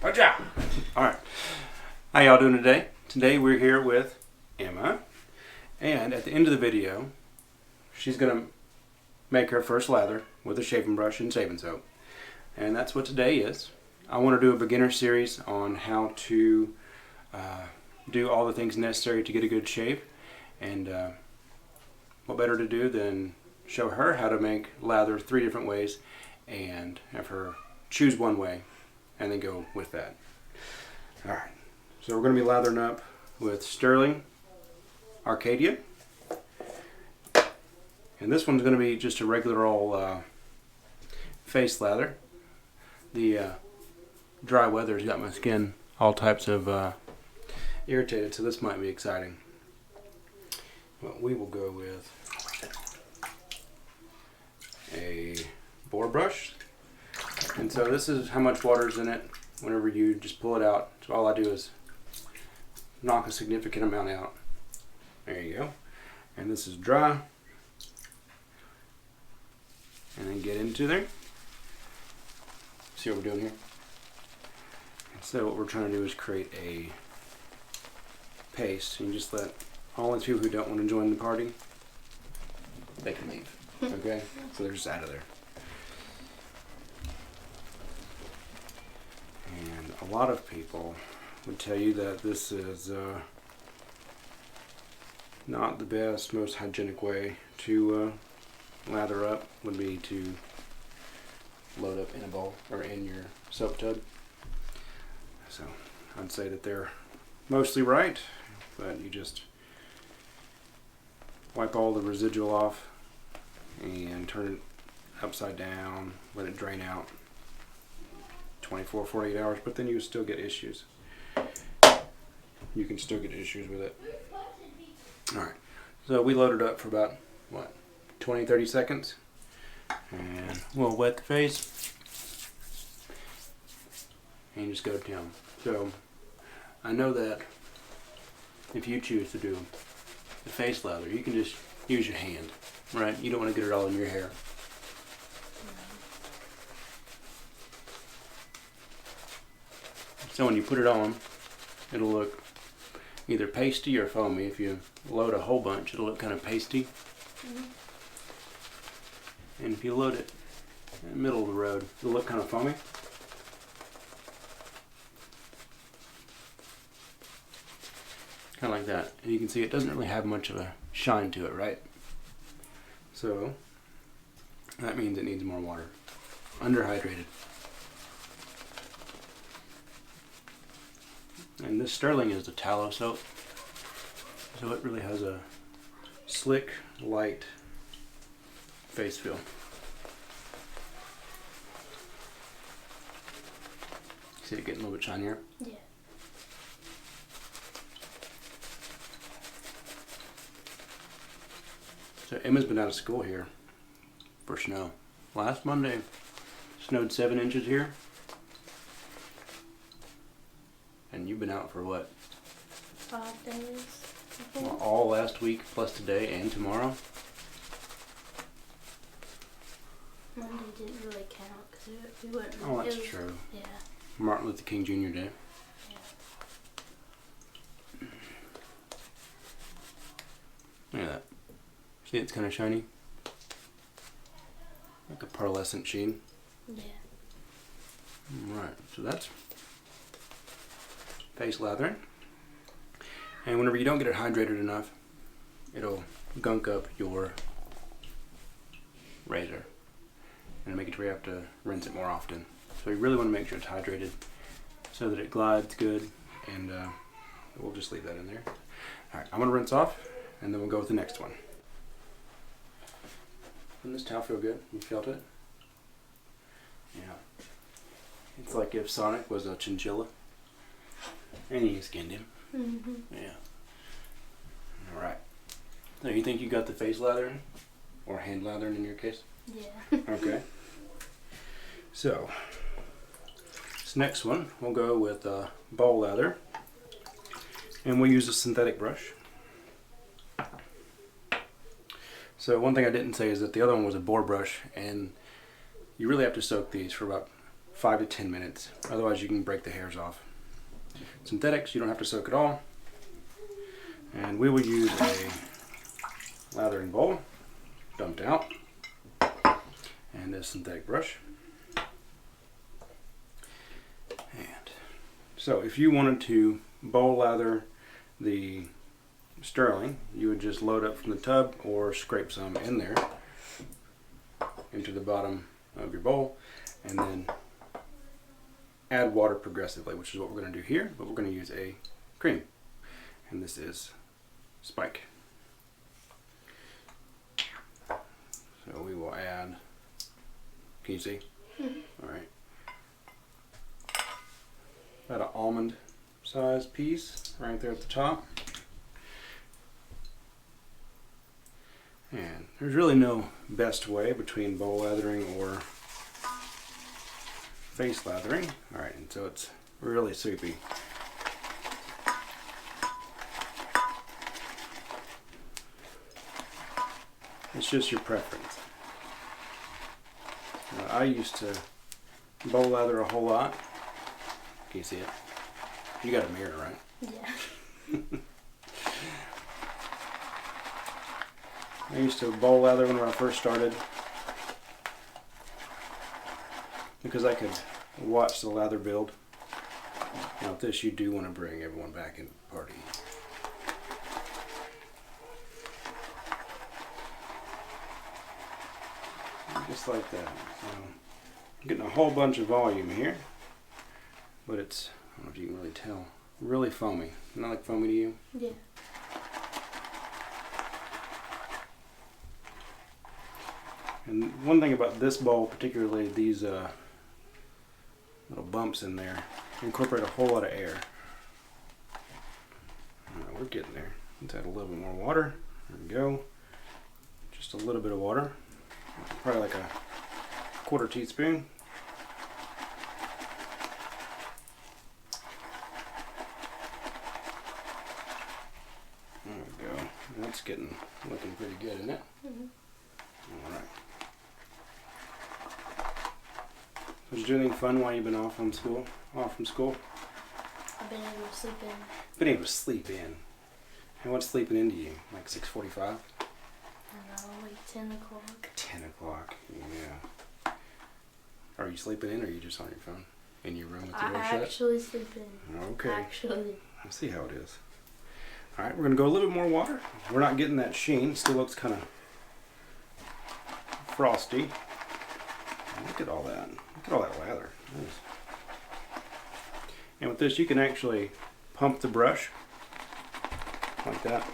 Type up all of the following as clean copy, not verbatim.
Good job. All right. How y'all doing today? Today we're here with Emma, and at the end of the video, she's gonna make her first lather with a shaving brush and shaving soap, and that's what today is. I want to do a beginner series on how to do all the things necessary to get a good shave, and what better to do than show her how to make lather 3 different ways and have her choose one way and then go with that. Alright, so we're going to be lathering up with Sterling Arcadia, and this one's going to be just a regular old face lather. The dry weather's got my skin all types of irritated, so this might be exciting. Well, we will go with a boar brush, and so this is how much water's in it whenever you just pull it out. So all I do is knock a significant amount out. There you go. And this is dry, and then get into there. See what we're doing here? So what we're trying to do is create a paste, and you just let all these people who don't want to join the party, they can leave. Okay? So they're just out of there. And a lot of people would tell you that this is not the best, most hygienic way to lather up, would be to load up in a bowl or in your soap tub. So I'd say that they're mostly right, but you just wipe all the residual off and turn it upside down, let it drain out 24-48 hours, but then you still get issues. You can still get issues with it. Alright, so we loaded up for about, what, 20-30 seconds, and we'll wet the face and just go to town. So I know that if you choose to do the face lather, you can just use your hand, right? You don't want to get it all in your hair. So when you put it on, it'll look either pasty or foamy. If you load a whole bunch, it'll look kind of pasty. And if you load it in the middle of the road, it'll look kind of foamy. Kind of like that. And you can see it doesn't really have much of a shine to it, right? So that means it needs more water. Underhydrated. And this Sterling is the tallow soap, so it really has a slick, light face feel. See it getting a little bit shinier? Yeah. So Emma's been out of school here for snow. Last Monday, snowed 7 inches here. And you've been out for what? 5 days. Well, all last week, plus today and tomorrow. Monday didn't really count because we went. Oh, that's true. Yeah. Martin Luther King Jr. Day. Yeah. Look at that. See, it's kind of shiny. Like a pearlescent sheen. Yeah. Right, so that's face lathering. And whenever you don't get it hydrated enough, it'll gunk up your razor and make it to where you have to rinse it more often. So you really want to make sure it's hydrated so that it glides good, and we'll just leave that in there. Alright, I'm going to rinse off and then we'll go with the next one. Doesn't this towel feel good? You felt it? Yeah. It's like if Sonic was a chinchilla and you skinned him. Yeah. Alright. So you think you got the face lathering? Or hand lathering in your case? Yeah. Okay. So, this next one, we'll go with bowl lather. And we'll use a synthetic brush. So one thing I didn't say is that the other one was a boar brush, and you really have to soak these for about 5 to 10 minutes. Otherwise you can break the hairs off. Synthetics, you don't have to soak at all. And we will use a lathering bowl, dumped out, and this synthetic brush. And so if you wanted to bowl lather the sterling, you would just load up from the tub or scrape some in there into the bottom of your bowl and then add water progressively, which is what we're going to do here, but we're going to use a cream, and this is Spike. So we will add, can you see? All right, about an almond size piece right there at the top. And there's really no best way between bowl lathering or face lathering. Alright, and so it's really soupy. It's just your preference. I used to bowl lather a whole lot. Can you see it? You got a mirror, right? Yeah. I used to bowl lather when I first started because I could watch the lather build. Now with this, you do want to bring everyone back into the party. Just like that. So I'm getting a whole bunch of volume here, but it's, I don't know if you can really tell, really foamy. Not like foamy to you? Yeah. And one thing about this bowl, particularly these little bumps in there, incorporate a whole lot of air. Alright, we're getting there. Let's add a little bit more water. There we go. Just a little bit of water. Probably like a 1/4 teaspoon. There we go. That's looking pretty good, isn't it? Mm-hmm. Alright. Did you do anything fun while you've been off from school? I've been able to sleep in. Been able to sleep in. And what's sleeping into you? Like 6:45? I don't know, like 10 o'clock. 10 o'clock, yeah. Are you sleeping in or are you just on your phone? In your room with the door shut? I actually sleep in. Okay. Actually. Let's see how it is. Alright, we're going to go a little bit more water. We're not getting that sheen. Still looks kind of frosty. Look at all that. Look at all that lather. Nice. And with this, you can actually pump the brush like that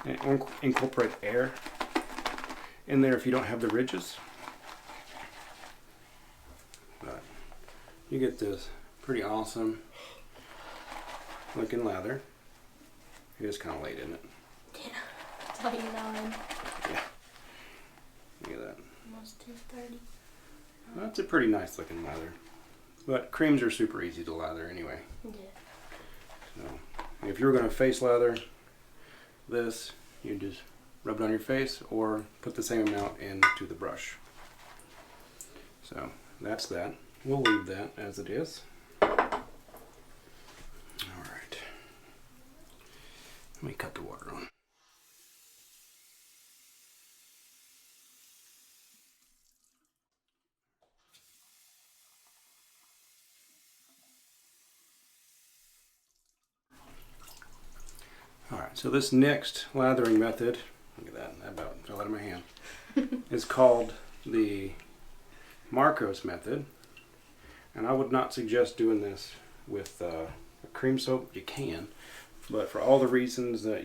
and incorporate air in there if you don't have the ridges. But you get this pretty awesome looking lather. It is kind of late, isn't it? Yeah. It's like 9. Yeah. Look at that. Almost 10:30. That's a pretty nice looking lather. But creams are super easy to lather anyway. Yeah. So if you're going to face lather this, you just rub it on your face or put the same amount into the brush. So that's that. We'll leave that as it is. Alright. Let me cut the water on. Alright, so this next lathering method, look at that about fell out of my hand, is called the Marcos method. And I would not suggest doing this with a cream soap. You can, but for all the reasons that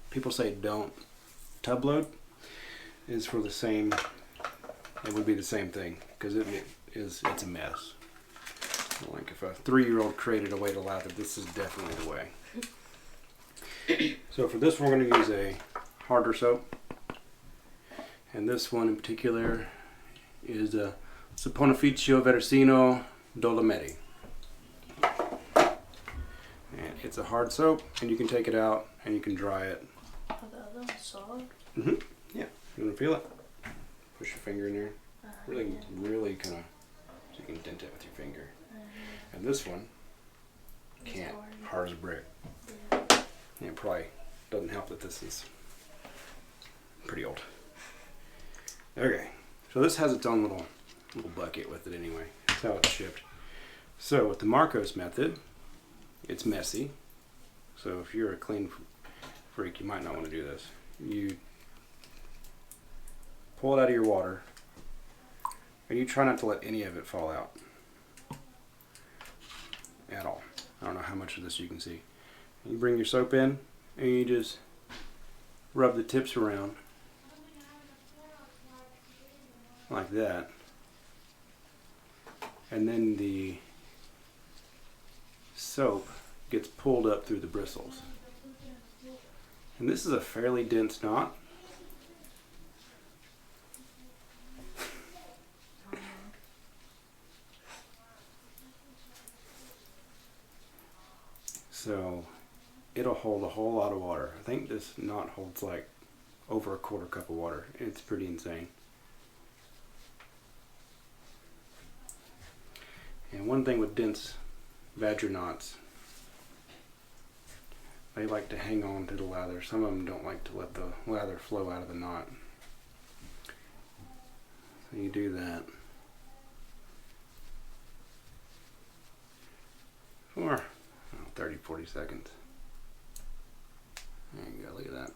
people say don't tub load, is for the same, it would be the same thing, because it's a mess. Like if a 3-year-old created a way to lather, this is definitely the way. So for this one, we're going to use a harder soap, and this one in particular is a Saponificio Veracino Dolomiti. And it's a hard soap, and you can take it out and you can dry it. Oh, that was soft. Yeah, you want to feel it? Push your finger in there. really kind of, so you can dent it with your finger. And this one, can't, hard as a brick. Yeah. And it probably doesn't help that this is pretty old. Okay, so this has its own little bucket with it anyway. That's how it's shipped. So with the Marcos method, it's messy. So if you're a clean freak, you might not want to do this. You pull it out of your water, and you try not to let any of it fall out at all. I don't know how much of this you can see. You bring your soap in, and you just rub the tips around like that, and then the soap gets pulled up through the bristles. And this is a fairly dense knot. So it'll hold a whole lot of water. I think this knot holds like over a quarter cup of water. It's pretty insane. And one thing with dense badger knots, they like to hang on to the lather. Some of them don't like to let the lather flow out of the knot. So you do that for 30-40 seconds. There you go, look at that.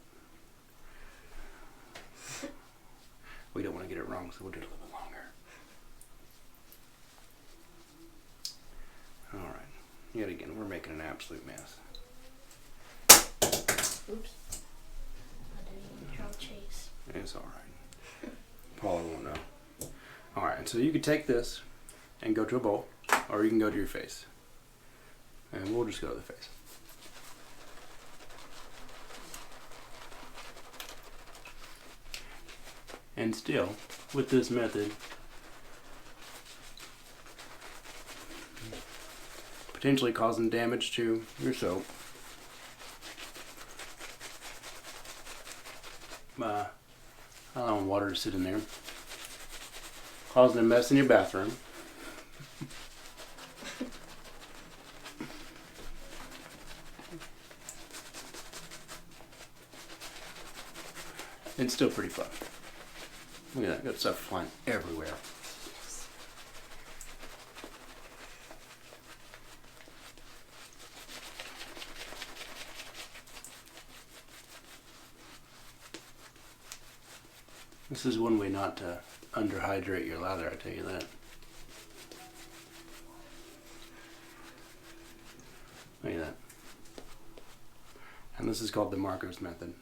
We don't want to get it wrong, so we'll do it a little bit longer. Alright, yet again, we're making an absolute mess. Oops. I didn't even draw chase. It's alright. Paula won't know. Alright, and so you could take this and go to a bowl, or you can go to your face. And we'll just go to the face. And still, with this method, potentially causing damage to your soap. Allowing water to sit in there. Causing a mess in your bathroom. It's still pretty fun. Look at that, got stuff flying everywhere. This is one way not to underhydrate your lather, I tell you that. Look at that. And this is called the Marcos method.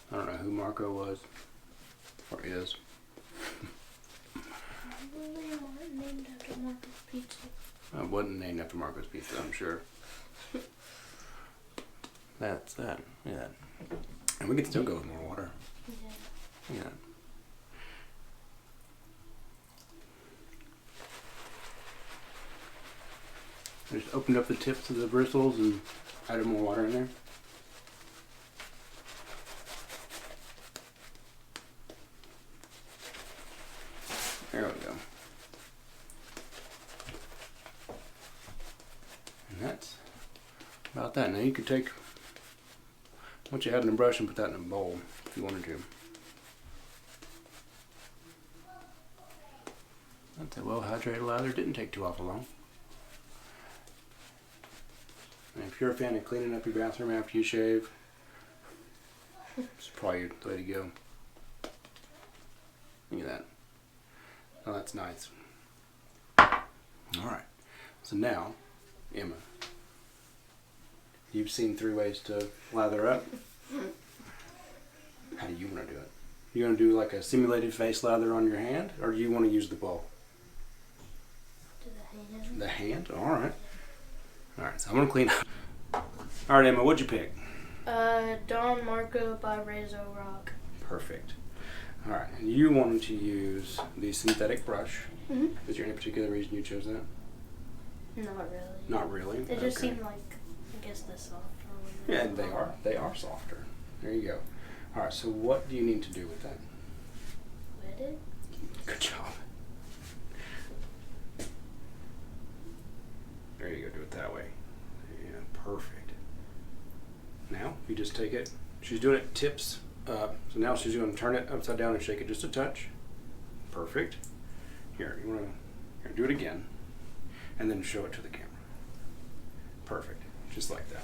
I don't know who Marco was, or is. Probably weren't named after Marco's Pizza. I wasn't named after Marco's Pizza, I'm sure. That's that. Look at that. And we can still go with more water. Yeah. Look at that. Just opened up the tips of the bristles and added more water in there. There we go. And that's about that. Now you could take what you had in a brush and put that in a bowl if you wanted to. That's a well-hydrated lather. Didn't take too awful long. And if you're a fan of cleaning up your bathroom after you shave, it's probably the way to go. Look at that. Oh, that's nice. Alright, so now, Emma, you've seen 3 ways to lather up. How do you want to do it? You want to do like a simulated face lather on your hand, or do you want to use the bowl? Do the hand. The hand? Alright. Alright, so I'm going to clean up. Alright, Emma, what'd you pick? Don Marco by Rezo Rock. Perfect. Alright, and you wanted to use the synthetic brush. Mm-hmm. Is there any particular reason you chose that? Not really. Not really? It just seemed like, I guess, the softer one. Yeah, they are. They are softer. There you go. Alright, so what do you need to do with that? Wet it. Good job. There you go, do it that way. Yeah, perfect. Now, you just take it, she's doing it tips up, so now she's going to turn it upside down and shake it just a touch. Perfect. Here, you want to do it again, and then show it to the camera. Perfect, just like that.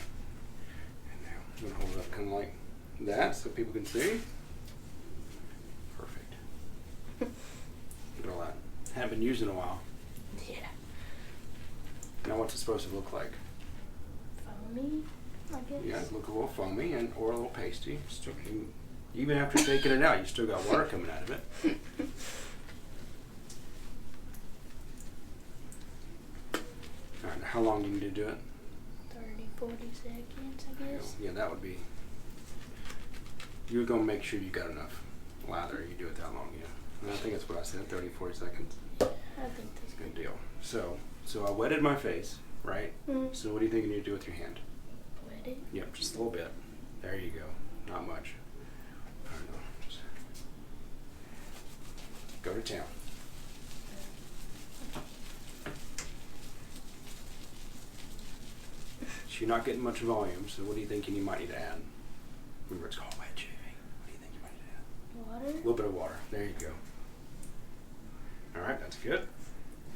And now, I'm going to hold it up kind of like that so people can see. Perfect. Look at all that. Haven't been used in a while. Yeah. Now what's it supposed to look like? Foamy, I guess. Yeah, it look a little foamy or a little pasty. Still, even after taking it out, you still got water coming out of it. All right, how long do you need to do it? 30, 40 seconds, I guess. Yeah, that would be. You're gonna make sure you got enough lather. You do it that long, yeah. And I think that's what I said, 30, 40 seconds. I think that's Good deal. So I wetted my face, right? Mm. So what do you think you need to do with your hand? Wet it. Yep, just a little bit. There you go. Not much. I don't know. Just go to town. You're not getting much volume, so what do you think you might need to add? Remember, it's called wet shaving. What do you think you might need to add? Water. A little bit of water. There you go. All right, that's good.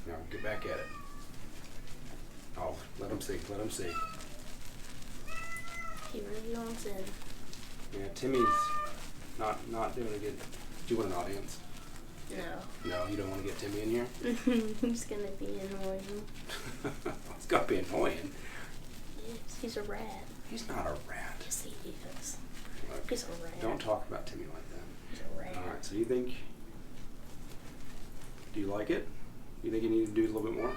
Now get back at it. Oh, let them see. Let them see. He really wants in. Yeah, Timmy's not doing a good. Do you want an audience? No. No, you don't want to get Timmy in here. He's gonna be annoying. It's got to be annoying. Yes, he's a rat. He's not a rat. Yes, he is. Look, He's a rat. don't talk about Timmy like that. He's a rat. All right. So you think? Do you like it? You think you need to do a little bit more?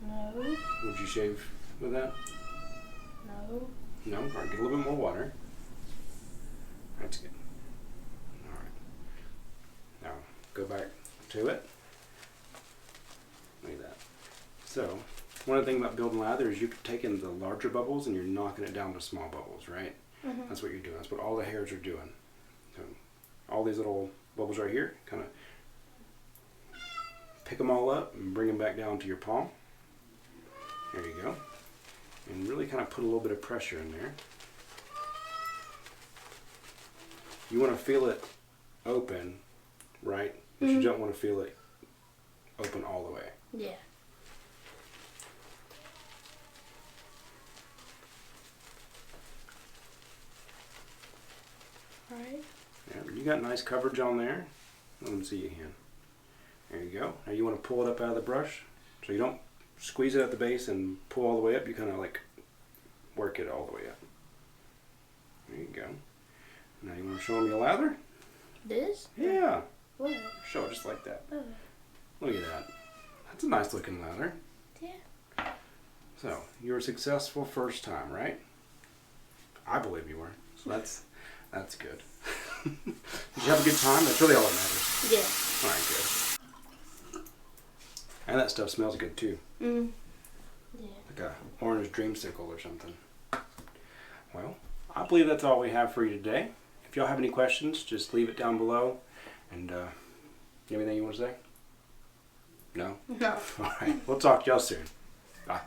No. Would you shave with that? No. No? All right, get a little bit more water. That's good. All right. Now, go back to it. Look at that. So, one of the things about building lather is you're taking the larger bubbles and you're knocking it down to small bubbles, right? Mm-hmm. That's what you're doing. That's what all the hairs are doing. So, all these little bubbles right here, kind of pick them all up and bring them back down to your palm. There you go. And really kind of put a little bit of pressure in there. You want to feel it open, right? But you don't want to feel it open all the way. Yeah. Right. Yeah, you got nice coverage on there. Let them see your hand. There you go. Now you want to pull it up out of the brush. So you don't squeeze it at the base and pull all the way up. You kind of like work it all the way up. There you go. Now you want to show them your lather? This? Yeah. What? Show it just like that. Oh. Look at that. That's a nice looking lather. Yeah. So you were successful first time, right? I believe you were. So that's good. Did you have a good time? That's really all that matters. Yeah. All right, good. And that stuff smells good too. Mm. Yeah. Like a orange dreamsicle or something. Well, I believe that's all we have for you today. If y'all have any questions, just leave it down below. And you have anything you want to say? No? No. All right. We'll talk to y'all soon. Bye.